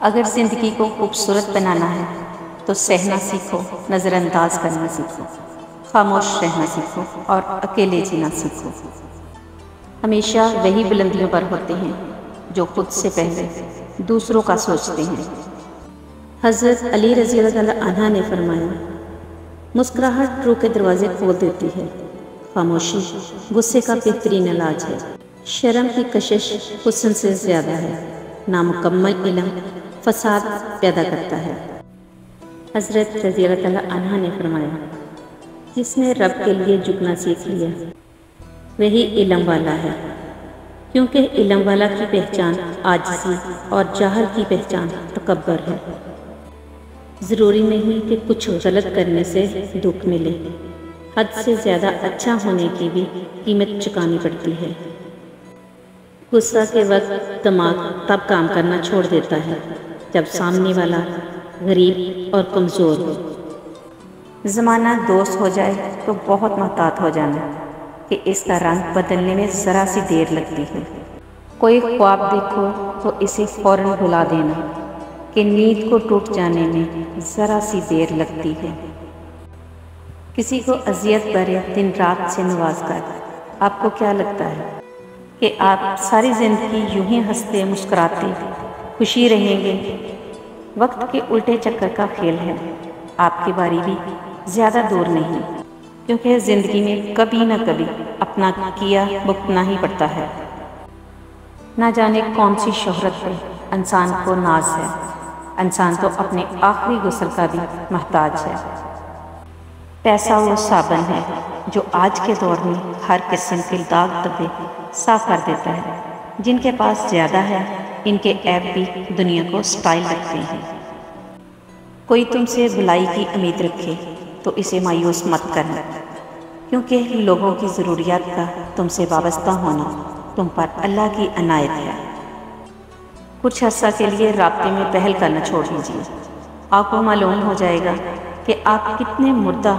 अगर ज़िंदगी को खूबसूरत बनाना है तो सहना सीखो, नज़रअंदाज करना सीखो, खामोश रहना सीखो और अकेले जीना सीखो। हमेशा वही बुलंदियों पर होते हैं जो खुद से पहले दूसरों का सोचते हैं। हज़रत अली रज़ी अल्लाह अन्हा ने फरमाया, मुस्कुराहट रूह के दरवाजे खोल देती है, खामोशी गुस्से का बेहतरीन इलाज है, शर्म की कशिश हुस्न से ज़्यादा है, नामुकम्मल इल्म फसाद पैदा करता है। हज़रत रज़ी अल्लाह अन्हा ने फरमाया, जिसने रब के लिए झुकना सीख लिया वही इल्म वाला है, क्योंकि इल्म वाला की पहचान आजिज़ी और जाहल की पहचान तकब्बर है। ज़रूरी नहीं कि कुछ गलत करने से दुख मिले, हद से ज़्यादा अच्छा होने की भी कीमत चुकानी पड़ती है। गुस्सा के वक्त दिमाग तब काम करना छोड़ देता है जब सामने वाला गरीब और कमज़ोर हो। ज़माना दोस्त हो जाए तो बहुत मोहतात हो जाना कि इसका रंग बदलने में ज़रा सी देर लगती है। कोई ख्वाब देखो तो इसे फ़ौरन भुला देना कि नींद को टूट जाने में ज़रा सी देर लगती है। किसी को अजियत भरे दिन रात से नवाज कर आपको क्या लगता है कि आप सारी ज़िंदगी यूं ही हंसते मुस्कुराते खुशी रहेंगे? वक्त के उल्टे चक्कर का खेल है, आपकी बारी भी ज़्यादा दूर नहीं, क्योंकि ज़िंदगी में कभी न कभी अपना किया भुगतना ही पड़ता है। ना जाने कौन सी शोहरत पे इंसान को नाज है, इंसान तो अपने आखिरी गुस्ल का भी मोहताज है। पैसा वो साबन है जो आज के दौर में हर किस्म के दाग धब्बे साफ कर देता है। जिनके पास ज़्यादा है इनके ऐप भी दुनिया को स्टाइल रखते हैं। कोई तुमसे भलाई की उम्मीद रखे तो इसे मायूस मत करना, क्योंकि लोगों की ज़रूरियात का तुमसे वाबस्ता होना तुम पर अल्लाह की अनायत है। कुछ अर्सा के लिए राब्ते में पहल करना छोड़ दीजिए, आपको मालूम हो जाएगा कि आप कितने मुर्दा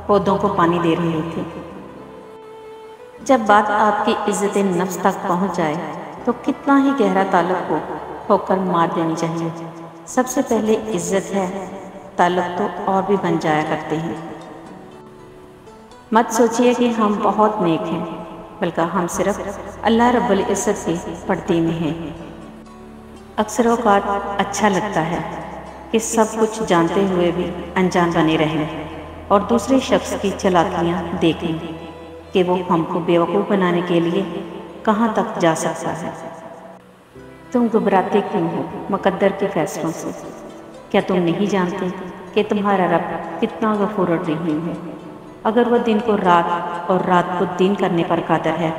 पौधों को पानी दे रहे थे। जब बात आपकी इज्जत नफ्स तक पहुंच जाए तो कितना ही गहरा ताल्लुक हो होकर मार देनी चाहिए। सबसे पहले इज्जत है, ताल्लुक तो और भी बन जाया करते हैं। मत सोचिए कि हम बहुत नेक हैं, बल्कि हम सिर्फ अल्लाह रब्बुल इज़्ज़त के पर्दे में हैं। अक्सर औक़ात अच्छा लगता है कि सब कुछ जानते हुए भी अनजान बने रहें और दूसरे शख्स की चालाकियाँ देखें कि वो हमको बेवकूफ़ बनाने के लिए कहाँ तक जा सकता है। तुम घबराते क्यों हो मुक़द्दर के फ़ैसलों से? क्या तुम नहीं जानते कि तुम्हारा रब कितना गफूर रहीम है? अगर वह दिन को रात और रात को दिन करने पर कादिर है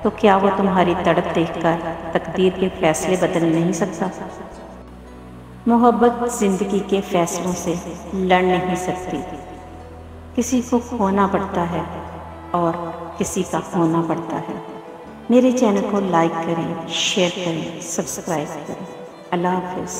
तो क्या वह तुम्हारी तड़प देखकर तकदीर के फ़ैसले बदल नहीं सकता? मोहब्बत ज़िंदगी के फ़ैसलों से लड़ नहीं सकती। किसी को खोना पड़ता है और किसी का होना पड़ता है। मेरे चैनल को लाइक करें, शेयर करें, सब्सक्राइब करें। अल्लाह हाफ़िज़।